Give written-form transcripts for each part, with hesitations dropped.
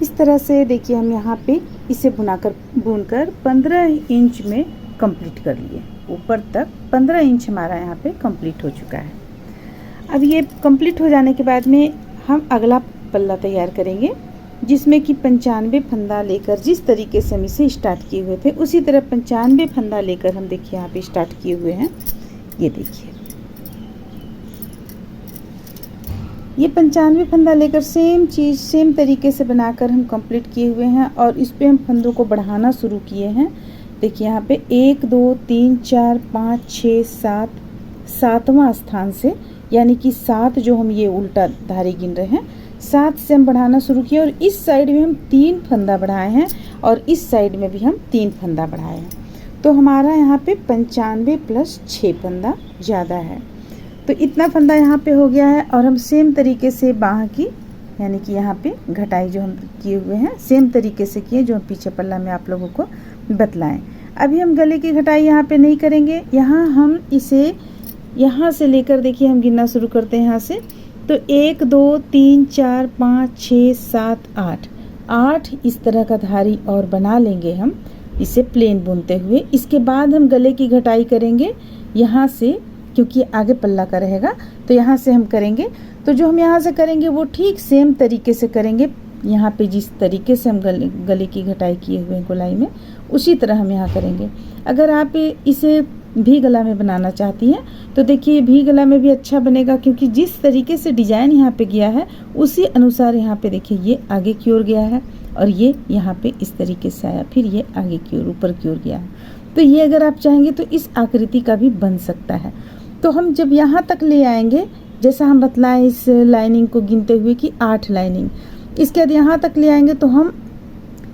इस तरह से देखिए हम यहाँ पे इसे बुनकर 15 इंच में कंप्लीट कर लिए। ऊपर तक 15 इंच हमारा यहाँ पे कंप्लीट हो चुका है। अब ये कंप्लीट हो जाने के बाद में हम अगला पल्ला तैयार करेंगे, जिसमें कि 95 फंदा लेकर जिस तरीके से हम इसे स्टार्ट किए हुए थे उसी तरह 95 फंदा लेकर हम देखिए यहाँ पे स्टार्ट किए हुए हैं। ये देखिए ये 95 फंदा लेकर सेम चीज़ सेम तरीके से बनाकर हम कंप्लीट किए हुए हैं और इस पे हम फंदों को बढ़ाना शुरू किए हैं। देखिए यहाँ पे 1 2 3 4 5 6 7 सातवां स्थान से, यानी कि 7 जो हम ये उल्टा धारी गिन रहे हैं, 7 से हम बढ़ाना शुरू किया और इस साइड में हम 3 फंदा बढ़ाए हैं और इस साइड में भी हम 3 फंदा बढ़ाए हैं। तो हमारा यहाँ पे 95 प्लस 6 फंदा ज़्यादा है। तो इतना फंदा यहाँ पे हो गया है और हम सेम तरीके से बाह की, यानी कि यहाँ पे घटाई जो हम किए हुए हैं सेम तरीके से किए जो हम पीछे पल्ला में आप लोगों को बतलाएं। अभी हम गले की घटाई यहाँ पे नहीं करेंगे। यहाँ हम इसे यहाँ से लेकर देखिए हम गिनना शुरू करते हैं यहाँ से। तो 1 2 3 4 5 6 7 8 इस तरह का धारी और बना लेंगे हम इसे प्लेन बुनते हुए। इसके बाद हम गले की घटाई करेंगे यहाँ से, क्योंकि आगे पल्ला का रहेगा तो यहाँ से हम करेंगे। तो जो हम यहाँ से करेंगे वो ठीक सेम तरीके से करेंगे। यहाँ पे जिस तरीके से हम गले की घटाई किए हुए हैं गोलाई में, उसी तरह हम यहाँ करेंगे। अगर आप इसे भी गला में बनाना चाहती हैं तो देखिए भी गला में भी अच्छा बनेगा, क्योंकि जिस तरीके से डिजाइन यहाँ पे गया है उसी अनुसार यहाँ पे देखिए ये आगे की ओर गया है और ये यहाँ पे इस तरीके से आया, फिर ये आगे की ओर ऊपर की ओर गया है। तो ये अगर आप चाहेंगे तो इस आकृति का भी बन सकता है। तो हम जब यहाँ तक ले आएंगे, जैसा हम बतलाएं इस लाइनिंग को गिनते हुए कि 8 लाइनिंग, इसके बाद यहाँ तक ले आएंगे तो हम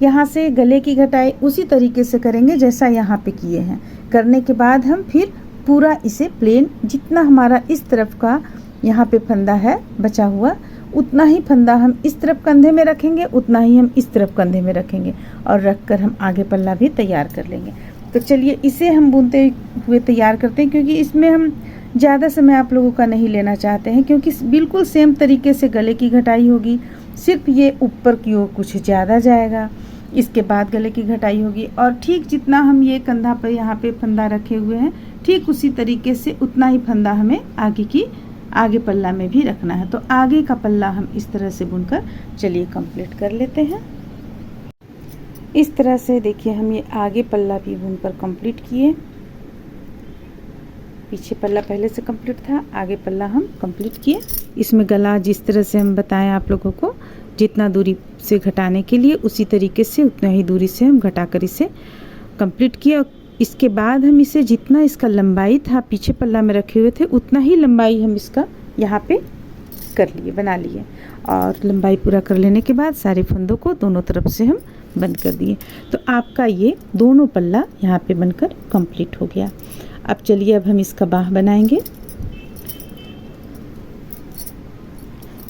यहाँ से गले की घटाई उसी तरीके से करेंगे जैसा यहाँ पे किए हैं। करने के बाद हम फिर पूरा इसे प्लेन, जितना हमारा इस तरफ का यहाँ पे फंदा है बचा हुआ, उतना ही फंदा हम इस तरफ कंधे में रखेंगे, उतना ही हम इस तरफ कंधे में रखेंगे और रखकर हम आगे पल्ला भी तैयार कर लेंगे। तो चलिए इसे हम बुनते हुए तैयार करते हैं, क्योंकि इसमें हम ज़्यादा समय आप लोगों का नहीं लेना चाहते हैं, क्योंकि बिल्कुल सेम तरीके से गले की घटाई होगी, सिर्फ ये ऊपर की ओर कुछ ज़्यादा जाएगा, इसके बाद गले की घटाई होगी और ठीक जितना हम ये कंधा पर यहाँ पे फंदा रखे हुए हैं ठीक उसी तरीके से उतना ही फंदा हमें आगे पल्ला में भी रखना है। तो आगे का पल्ला हम इस तरह से बुनकर चलिए कंप्लीट कर लेते हैं। इस तरह से देखिए हम ये आगे पल्ला भी बुनकर कंप्लीट किए। पीछे पल्ला पहले से कंप्लीट था, आगे पल्ला हम कंप्लीट किए। इसमें गला जिस तरह से हम बताएं आप लोगों को, जितना दूरी से घटाने के लिए उसी तरीके से उतना ही दूरी से हम घटाकर इसे कंप्लीट किया। इसके बाद हम इसे जितना इसका लंबाई था पीछे पल्ला में रखे हुए थे उतना ही लंबाई हम इसका यहाँ पे कर लिए, बना लिए और लंबाई पूरा कर लेने के बाद सारे फंदों को दोनों तरफ से हम बंद कर दिए। तो आपका ये दोनों पल्ला यहाँ पे बनकर कंप्लीट हो गया। अब चलिए अब हम इसका बाह बनाएंगे।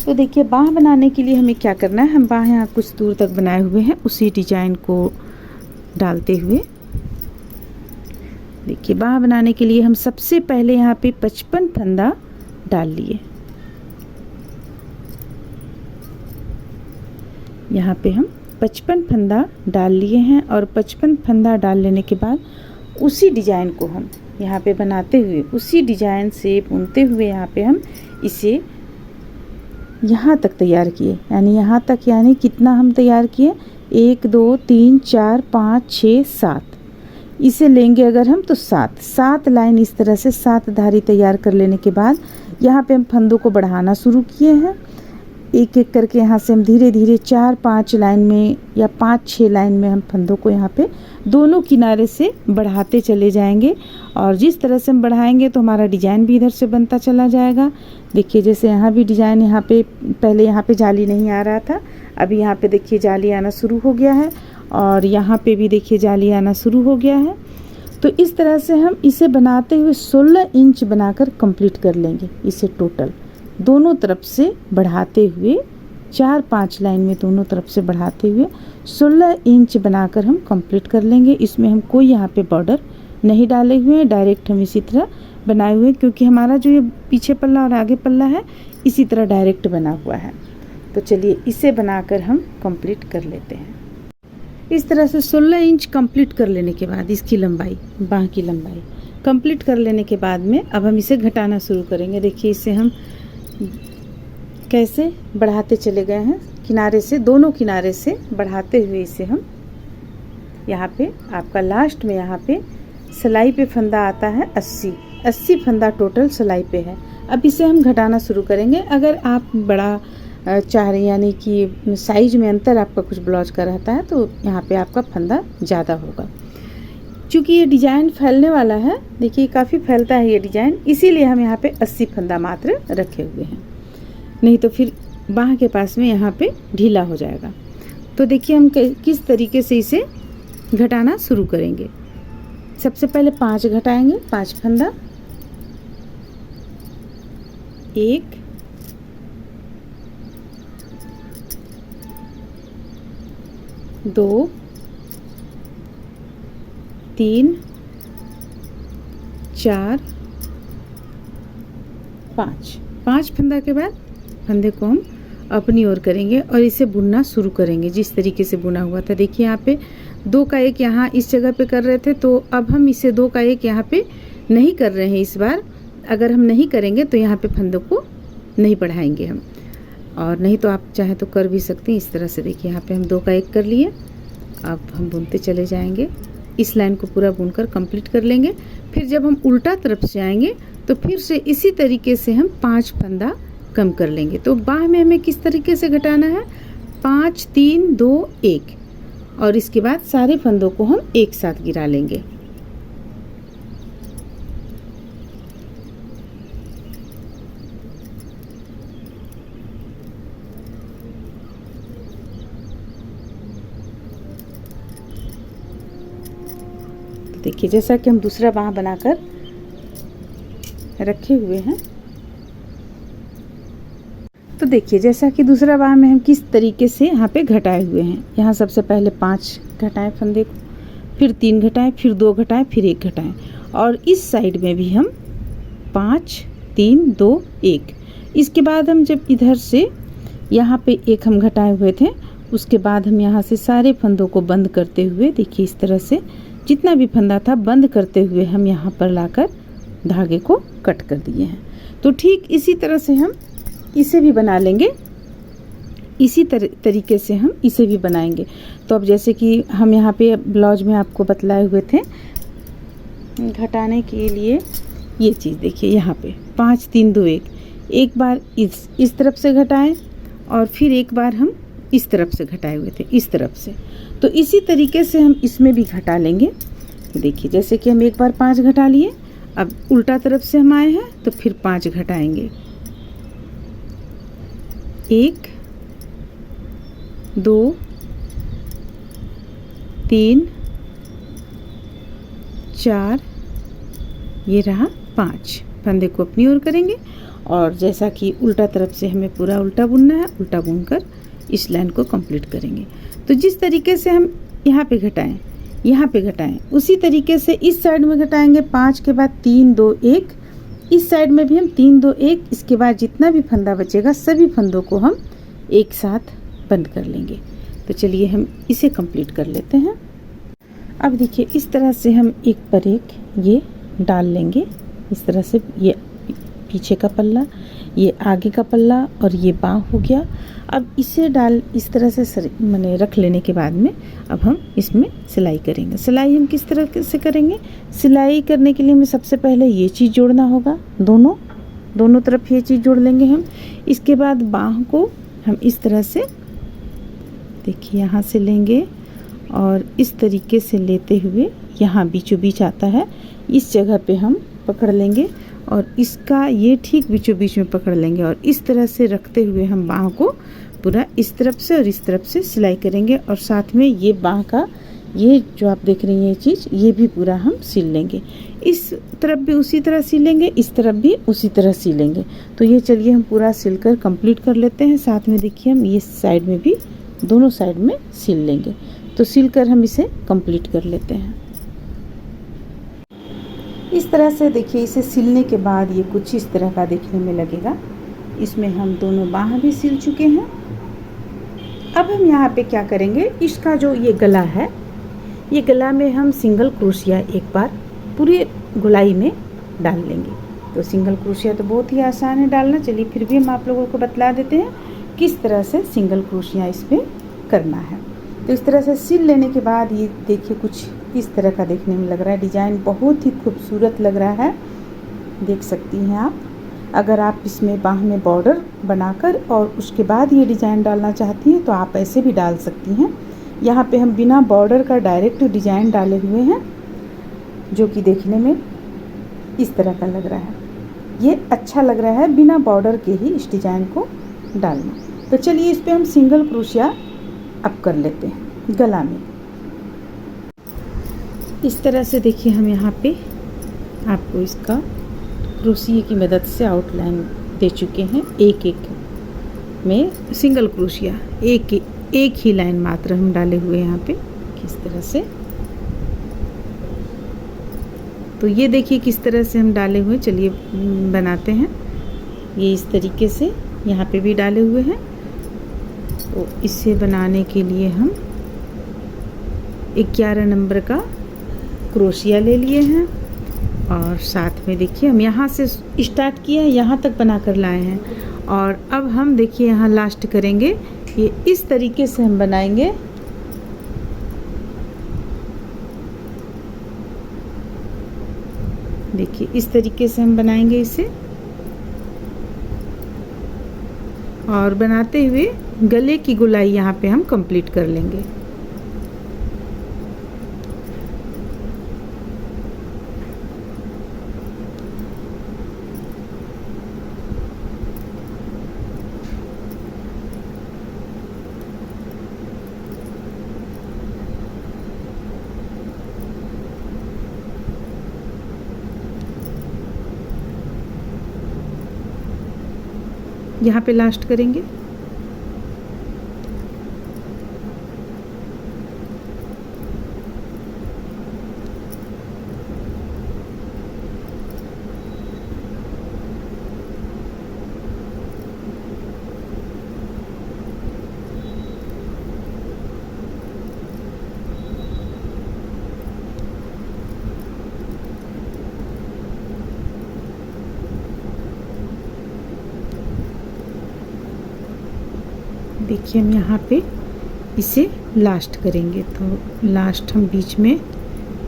तो देखिए बाह बनाने के लिए हमें क्या करना है, हम बाह यहाँ कुछ दूर तक बनाए हुए हैं, उसी डिजाइन को डालते हुए देखिए बाह बनाने के लिए हम सबसे पहले यहाँ पे 55 फंदा डाल लिए। यहाँ पे हम 55 फंदा डाल लिए हैं और 55 फंदा डाल लेने के बाद उसी डिजाइन को हम यहाँ पे बनाते हुए उसी डिजाइन से बुनते हुए यहाँ पे हम इसे यहाँ तक तैयार किए। यानी यहाँ तक, यानी कितना हम तैयार किए, 1 2 3 4 5 6 7, इसे लेंगे अगर हम तो 7 लाइन इस तरह से 7 धारी तैयार कर लेने के बाद यहाँ पे हम फंदों को बढ़ाना शुरू किए हैं। एक एक करके यहाँ से हम धीरे धीरे 4-5 लाइन में या 5-6 लाइन में हम फंदों को यहाँ पे दोनों किनारे से बढ़ाते चले जाएंगे और जिस तरह से हम बढ़ाएंगे तो हमारा डिजाइन भी इधर से बनता चला जाएगा। देखिए जैसे यहाँ भी डिजाइन, यहाँ पे पहले यहाँ पे जाली नहीं आ रहा था, अभी यहाँ पे देखिए जाली आना शुरू हो गया है और यहाँ पे भी देखिए जाली आना शुरू हो गया है। तो इस तरह से हम इसे बनाते हुए 16 इंच बनाकर कंप्लीट कर लेंगे। इसे टोटल दोनों तरफ से बढ़ाते हुए 4-5 लाइन में दोनों तरफ से बढ़ाते हुए 16 इंच बनाकर हम कंप्लीट कर लेंगे। इसमें हम कोई यहाँ पे बॉर्डर नहीं डाले हुए हैं, डायरेक्ट हम इसी तरह बनाए हुए हैं, क्योंकि हमारा जो ये पीछे पल्ला और आगे पल्ला है इसी तरह डायरेक्ट बना हुआ है। तो चलिए इसे बनाकर हम कंप्लीट कर लेते हैं। इस तरह से 16 इंच कंप्लीट कर लेने के बाद इसकी लंबाई, बाह की लंबाई कंप्लीट कर लेने के बाद में अब हम इसे घटाना शुरू करेंगे। देखिए इसे हम कैसे बढ़ाते चले गए हैं, किनारे से, दोनों किनारे से बढ़ाते हुए इसे हम यहाँ पे आपका लास्ट में यहाँ पे सिलाई पे फंदा आता है 80 फंदा टोटल सिलाई पे है। अब इसे हम घटाना शुरू करेंगे। अगर आप बड़ा चाह रहे यानी कि साइज में अंतर आपका कुछ ब्लाउज का रहता है तो यहाँ पे आपका फंदा ज़्यादा होगा। क्योंकि ये डिज़ाइन फैलने वाला है, देखिए काफ़ी फैलता है ये डिज़ाइन, इसीलिए हम यहाँ पे 80 फंदा मात्र रखे हुए हैं, नहीं तो फिर बाह के पास में यहाँ पे ढीला हो जाएगा। तो देखिए हम किस तरीके से इसे घटाना शुरू करेंगे। सबसे पहले 5 घटाएंगे, 5 फंदा, 1 2 3 4 5 फंदा के बाद फंदे को हम अपनी ओर करेंगे और इसे बुनना शुरू करेंगे जिस तरीके से बुना हुआ था। देखिए यहाँ पे 2 का 1 यहाँ इस जगह पे कर रहे थे, तो अब हम इसे 2 का 1 यहाँ पे नहीं कर रहे हैं इस बार। अगर हम नहीं करेंगे तो यहाँ पे फंदों को नहीं बढ़ाएंगे हम, और नहीं तो आप चाहे तो कर भी सकते हैं इस तरह से। देखिए यहाँ पे हम 2 का 1 कर लिए, अब हम बुनते चले जाएंगे, इस लाइन को पूरा बुनकर कंप्लीट कर लेंगे। फिर जब हम उल्टा तरफ से आएंगे तो फिर से इसी तरीके से हम 5 फंदा कम कर लेंगे। तो बाह में हमें किस तरीके से घटाना है, 5 3 2 1, और इसके बाद सारे फंदों को हम एक साथ गिरा लेंगे। तो देखिए जैसा कि हम दूसरा बाह बनाकर रखे हुए हैं, तो देखिए जैसा कि दूसरा बाह में हम किस तरीके से यहाँ पे घटाए हुए हैं। यहाँ सबसे पहले 5 घटाएं फंदे को, फिर 3 घटाएं, फिर 2 घटाएं, फिर 1 घटाएं, और इस साइड में भी हम 5 3 2 1। इसके बाद हम जब इधर से यहाँ पे 1 हम घटाए हुए थे, उसके बाद हम यहाँ से सारे फंदों को बंद करते हुए, देखिए इस तरह से जितना भी फंदा था बंद करते हुए हम यहाँ पर लाकर धागे को कट कर दिए हैं। तो ठीक इसी तरह से हम इसे भी बना लेंगे, इसी तरीके से हम इसे भी बनाएंगे। तो अब जैसे कि हम यहाँ पे ब्लाउज में आपको बतलाए हुए थे घटाने के लिए, ये चीज़ देखिए यहाँ पे 5 3 2 1, एक बार इस तरफ से घटाएं और फिर एक बार हम इस तरफ से घटाए हुए थे, इस तरफ से। तो इसी तरीके से हम इसमें भी घटा लेंगे। देखिए जैसे कि हम एक बार 5 घटा लिए, अब उल्टा तरफ से हम आए हैं तो फिर 5 घटाएंगे, 1 2 3 4, ये रहा 5। फंदे को अपनी ओर करेंगे और जैसा कि उल्टा तरफ से हमें पूरा उल्टा बुनना है, उल्टा बुनकर इस लाइन को कंप्लीट करेंगे। तो जिस तरीके से हम यहाँ पे घटाएं, यहाँ पे घटाएं, उसी तरीके से इस साइड में घटाएंगे। 5 के बाद 3 2 1, इस साइड में भी हम 3 2 1। इसके बाद जितना भी फंदा बचेगा सभी फंदों को हम एक साथ बंद कर लेंगे। तो चलिए हम इसे कंप्लीट कर लेते हैं। अब देखिए इस तरह से हम एक पर एक ये डाल लेंगे, इस तरह से। ये पीछे का पल्ला, ये आगे का पल्ला और ये बाँह हो गया। अब इसे इस तरह से मैंने रख लेने के बाद में अब हम इसमें सिलाई करेंगे। सिलाई हम किस तरह से करेंगे, सिलाई करने के लिए हमें सबसे पहले ये चीज़ जोड़ना होगा, दोनों तरफ ये चीज़ जोड़ लेंगे हम। इसके बाद बाँह को हम इस तरह से, देखिए यहाँ से लेंगे और इस तरीके से लेते हुए यहाँ बीचों बीच आता है, इस जगह पे हम पकड़ लेंगे और इसका ये ठीक बीचों बीच में पकड़ लेंगे और इस तरह से रखते हुए हम बाँह को पूरा इस तरफ से और इस तरफ से सिलाई करेंगे। और साथ में ये बाँह का ये जो आप देख रही हैं ये चीज़, ये भी पूरा हम सिल लेंगे। इस तरफ भी उसी तरह सिलेंगे, इस तरफ भी उसी तरह सिलेंगे। तो ये चलिए हम पूरा सिलकर कंप्लीट कर लेते हैं। साथ में देखिए हम ये साइड में भी दोनों साइड में सिल लेंगे। तो सिलकर हम इसे कंप्लीट कर लेते हैं। इस तरह से देखिए इसे सिलने के बाद ये कुछ इस तरह का देखने में लगेगा। इसमें हम दोनों बाँह भी सिल चुके हैं अब हम यहाँ पे क्या करेंगे, इसका जो ये गला है, ये गला में हम सिंगल क्रोशिया एक बार पूरी गोलाई में डाल लेंगे। तो सिंगल क्रोशिया तो बहुत ही आसान है डालना, चलिए फिर भी हम आप लोगों को बतला देते हैं किस तरह से सिंगल क्रोशिया इसमें करना है। तो इस तरह से सिल लेने के बाद ये देखिए कुछ इस तरह का देखने में लग रहा है। डिज़ाइन बहुत ही खूबसूरत लग रहा है, देख सकती हैं आप। अगर आप इसमें बाह में बॉर्डर बनाकर और उसके बाद ये डिज़ाइन डालना चाहती हैं तो आप ऐसे भी डाल सकती हैं। यहाँ पे हम बिना बॉर्डर का डायरेक्ट डिज़ाइन डाले हुए हैं, जो कि देखने में इस तरह का लग रहा है। ये अच्छा लग रहा है बिना बॉर्डर के ही इस डिज़ाइन को डालना। तो चलिए इस पे हम सिंगल क्रोशिया अब कर लेते हैं गला में। इस तरह से देखिए हम यहाँ पे आपको इसका क्रोशिया की मदद से आउटलाइन दे चुके हैं। एक एक में सिंगल क्रोशिया एक ही लाइन मात्र हम डाले हुए यहाँ पे किस तरह से। तो ये देखिए किस तरह से हम डाले हुए, चलिए बनाते हैं। ये इस तरीके से यहाँ पे भी डाले हुए हैं। तो इसे बनाने के लिए हम 11 नंबर का क्रोशिया ले लिए हैं और साथ में देखिए हम यहाँ से स्टार्ट किया है, यहाँ तक बना कर लाए हैं। और अब हम देखिए यहाँ लास्ट करेंगे। ये इस तरीके से हम बनाएंगे। देखिए इस तरीके से हम बनाएंगे इसे, और बनाते हुए गले की गोलाई यहाँ पे हम कंप्लीट कर लेंगे। यहाँ पे लास्ट करेंगे। देखिए हम यहाँ पे इसे लास्ट करेंगे। तो लास्ट हम बीच में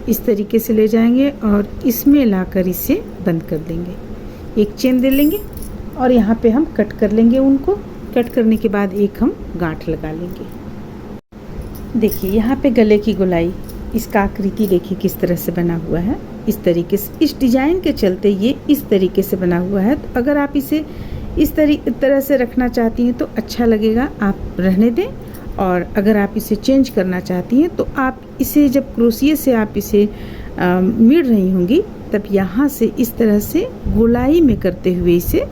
इस तरीके से ले जाएंगे और इसमें लाकर इसे बंद कर देंगे। एक चेन दे लेंगे और यहाँ पे हम कट कर लेंगे। उनको कट करने के बाद एक हम गांठ लगा लेंगे। देखिए यहाँ पे गले की गोलाई, इसका आकृति देखिए किस तरह से बना हुआ है। इस तरीके से इस डिज़ाइन के चलते ये इस तरीके से बना हुआ है। तो अगर आप इसे इस तरह से रखना चाहती हैं तो अच्छा लगेगा, आप रहने दें। और अगर आप इसे चेंज करना चाहती हैं तो आप इसे जब क्रोशिया से आप इसे मिड़ रही होंगी तब यहाँ से इस तरह से गोलाई में करते हुए इसे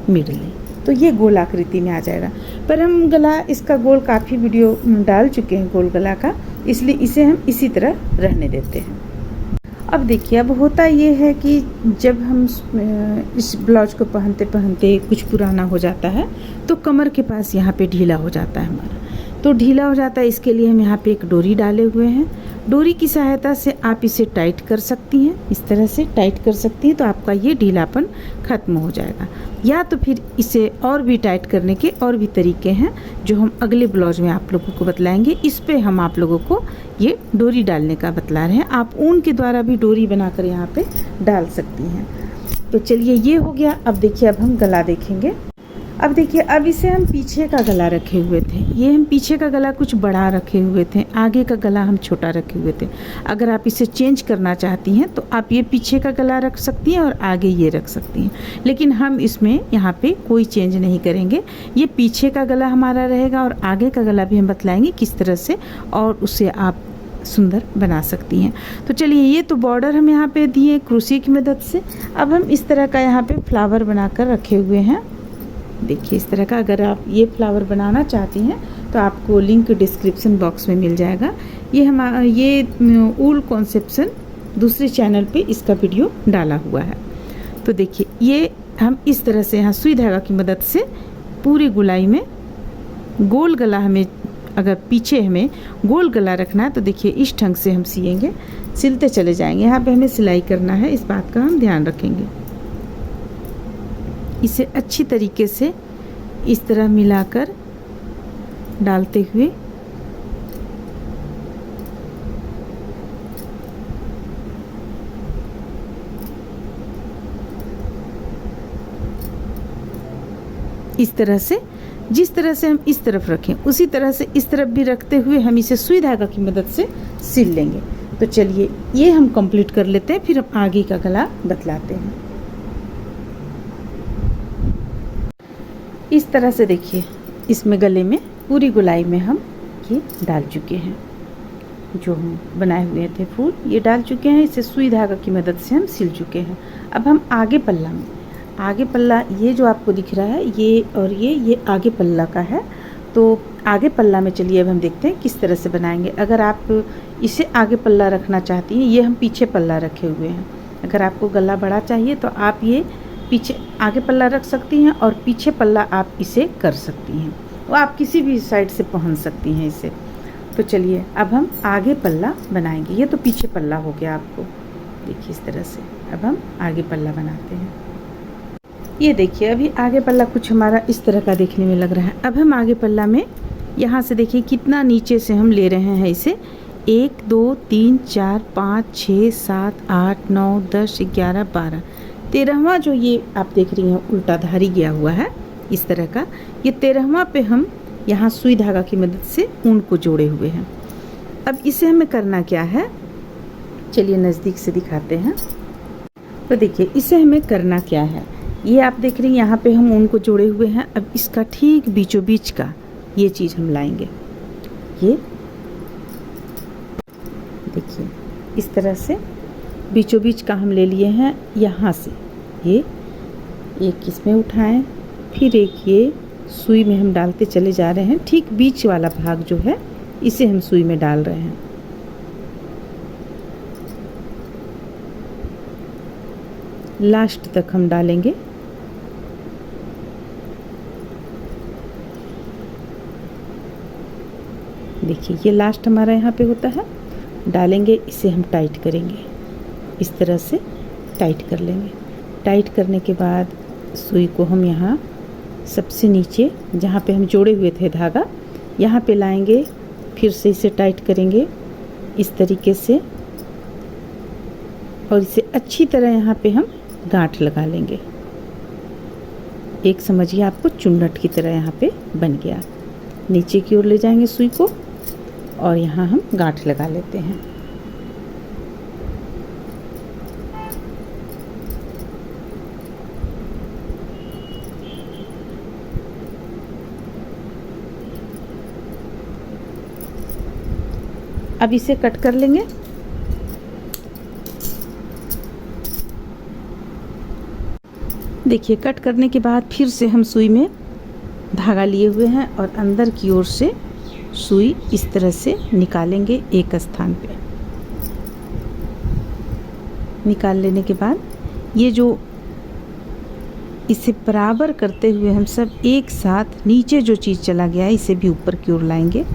मिड़ लें, तो ये गोल आकृति में आ जाएगा। पर हम गला इसका गोल काफ़ी वीडियो डाल चुके हैं गोल गला का, इसलिए इसे हम इसी तरह रहने देते हैं। अब देखिए अब होता ये है कि जब हम इस ब्लाउज को पहनते पहनते कुछ पुराना हो जाता है तो कमर के पास यहाँ पे ढीला हो जाता है हमारा। तो ढीला हो जाता है, इसके लिए हम यहाँ पे एक डोरी डाले हुए हैं। डोरी की सहायता से आप इसे टाइट कर सकती हैं, इस तरह से टाइट कर सकती हैं, तो आपका ये ढीलापन ख़त्म हो जाएगा। या तो फिर इसे और भी टाइट करने के और भी तरीके हैं जो हम अगले ब्लाउज में आप लोगों को बतलाएंगे। इस पे हम आप लोगों को ये डोरी डालने का बतला रहे हैं। आप ऊन के द्वारा भी डोरी बनाकर यहाँ पे डाल सकती हैं। तो चलिए ये हो गया। अब देखिए अब हम गला देखेंगे। अब देखिए अब इसे हम पीछे का गला रखे हुए थे, ये हम पीछे का गला कुछ बड़ा रखे हुए थे, आगे का गला हम छोटा रखे हुए थे। अगर आप इसे चेंज करना चाहती हैं तो आप ये पीछे का गला रख सकती हैं और आगे ये रख सकती हैं, लेकिन हम इसमें यहाँ पे कोई चेंज नहीं करेंगे। ये पीछे का गला हमारा रहेगा और आगे का गला भी हम बतलाएंगे किस तरह से, और उसे आप सुंदर बना सकती हैं। तो चलिए ये तो बॉर्डर हम यहाँ पे दिए क्रोशिया की मदद से। अब हम इस तरह का यहाँ पे फ्लावर बनाकर रखे हुए हैं। देखिए इस तरह का, अगर आप ये फ्लावर बनाना चाहती हैं तो आपको लिंक डिस्क्रिप्शन बॉक्स में मिल जाएगा। ये ऊल कॉन्सेप्शन दूसरे चैनल पे इसका वीडियो डाला हुआ है। तो देखिए ये हम इस तरह से यहाँ सुई धागा की मदद से पूरी गोलाई में गोल गला हमें अगर पीछे हमें गोल गला रखना है तो देखिए इस ढंग से हम सिएंगे, सिलते चले जाएंगे। यहाँ पे हमें सिलाई करना है, इस बात का हम ध्यान रखेंगे। इसे अच्छी तरीके से इस तरह मिलाकर डालते हुए इस तरह से, जिस तरह से हम इस तरफ रखें उसी तरह से इस तरफ भी रखते हुए हम इसे सुई धागा की मदद से सिल लेंगे। तो चलिए ये हम कंप्लीट कर लेते हैं, फिर हम आगे का गला बतलाते हैं। इस तरह से देखिए इसमें गले में पूरी गोलाई में हम ये डाल चुके हैं, जो हम बनाए हुए थे फूल ये डाल चुके हैं। इसे सुई धागा की मदद से हम सिल चुके हैं। अब हम आगे पल्ला में, आगे पल्ला ये जो आपको दिख रहा है ये और ये आगे पल्ला का है। तो आगे पल्ला में चलिए अब हम देखते हैं किस तरह से बनाएंगे। अगर आप इसे आगे पल्ला रखना चाहती हैं, ये हम पीछे पल्ला रखे हुए हैं। अगर आपको गला बड़ा चाहिए तो आप ये पीछे आगे पल्ला रख सकती हैं और पीछे पल्ला आप इसे कर सकती हैं। वो आप किसी भी साइड से पहन सकती हैं इसे। तो चलिए अब हम आगे पल्ला बनाएंगे। ये तो पीछे पल्ला हो गया, आपको देखिए इस तरह से। अब हम आगे पल्ला बनाते हैं। ये देखिए अभी आगे पल्ला कुछ हमारा इस तरह का देखने में लग रहा है। अब हम आगे पल्ला में यहाँ से देखिए कितना नीचे से हम ले रहे हैं इसे। 1 2 3 4 5 6 7 8 9 10 11 12 13वां जो ये आप देख रही हैं उल्टा धारी गया हुआ है इस तरह का, ये 13वां पे हम यहाँ सुई धागा की मदद से ऊन को जोड़े हुए हैं। अब इसे हमें करना क्या है, चलिए नज़दीक से दिखाते हैं। तो देखिए इसे हमें करना क्या है, ये आप देख रही हैं यहाँ पे हम ऊन को जोड़े हुए हैं। अब इसका ठीक बीचों बीच का ये चीज़ हम लाएंगे। ये देखिए इस तरह से बीचों बीच का हम ले लिए हैं। यहाँ से ये एक इसमें उठाएं, फिर एक ये सुई में हम डालते चले जा रहे हैं। ठीक बीच वाला भाग जो है इसे हम सुई में डाल रहे हैं। लास्ट तक हम डालेंगे। देखिए ये लास्ट हमारा यहाँ पे होता है, डालेंगे, इसे हम टाइट करेंगे, इस तरह से टाइट कर लेंगे। टाइट करने के बाद सुई को हम यहाँ सबसे नीचे जहाँ पे हम जोड़े हुए थे धागा, यहाँ पे लाएंगे, फिर से इसे टाइट करेंगे इस तरीके से, और इसे अच्छी तरह यहाँ पे हम गांठ लगा लेंगे। एक समझिए आपको चुन्नट की तरह यहाँ पे बन गया। नीचे की ओर ले जाएंगे सुई को और यहाँ हम गांठ लगा लेते हैं। अब इसे कट कर लेंगे। देखिए कट करने के बाद फिर से हम सुई में धागा लिए हुए हैं और अंदर की ओर से सुई इस तरह से निकालेंगे एक स्थान पे। निकाल लेने के बाद ये जो इसे बराबर करते हुए हम सब एक साथ नीचे जो चीज़ चला गया है इसे भी ऊपर की ओर लाएंगे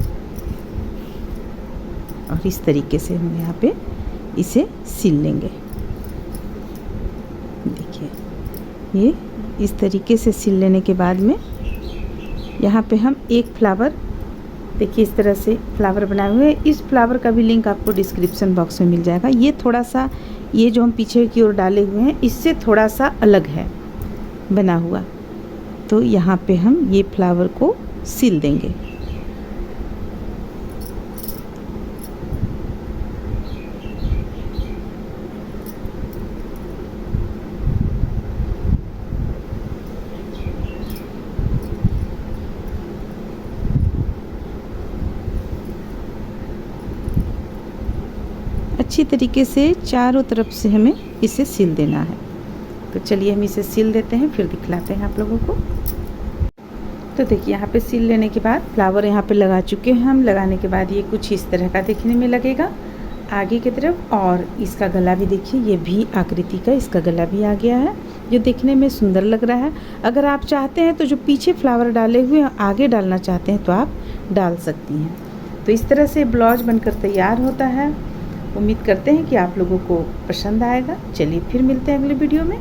और इस तरीके से हम यहाँ पे इसे सिल लेंगे। देखिए ये इस तरीके से सिल लेने के बाद में यहाँ पे हम एक फ्लावर, देखिए इस तरह से फ्लावर बनाए हुए हैं। इस फ्लावर का भी लिंक आपको डिस्क्रिप्शन बॉक्स में मिल जाएगा। ये थोड़ा सा, ये जो हम पीछे की ओर डाले हुए हैं इससे थोड़ा सा अलग है बना हुआ, तो यहाँ पे हम ये फ्लावर को सिल देंगे। अच्छी तरीके से चारों तरफ से हमें इसे सिल देना है। तो चलिए हम इसे सिल देते हैं, फिर दिखलाते हैं आप लोगों को। तो देखिए यहाँ पे सिल लेने के बाद फ्लावर यहाँ पे लगा चुके हैं हम। लगाने के बाद ये कुछ इस तरह का देखने में लगेगा आगे की तरफ। और इसका गला भी देखिए, ये भी आकृति का इसका गला भी आ गया है जो देखने में सुंदर लग रहा है। अगर आप चाहते हैं तो जो पीछे फ्लावर डाले हुए हैं आगे डालना चाहते हैं तो आप डाल सकती हैं। तो इस तरह से ब्लाउज बनकर तैयार होता है। उम्मीद करते हैं कि आप लोगों को पसंद आएगा। चलिए फिर मिलते हैं अगले वीडियो में।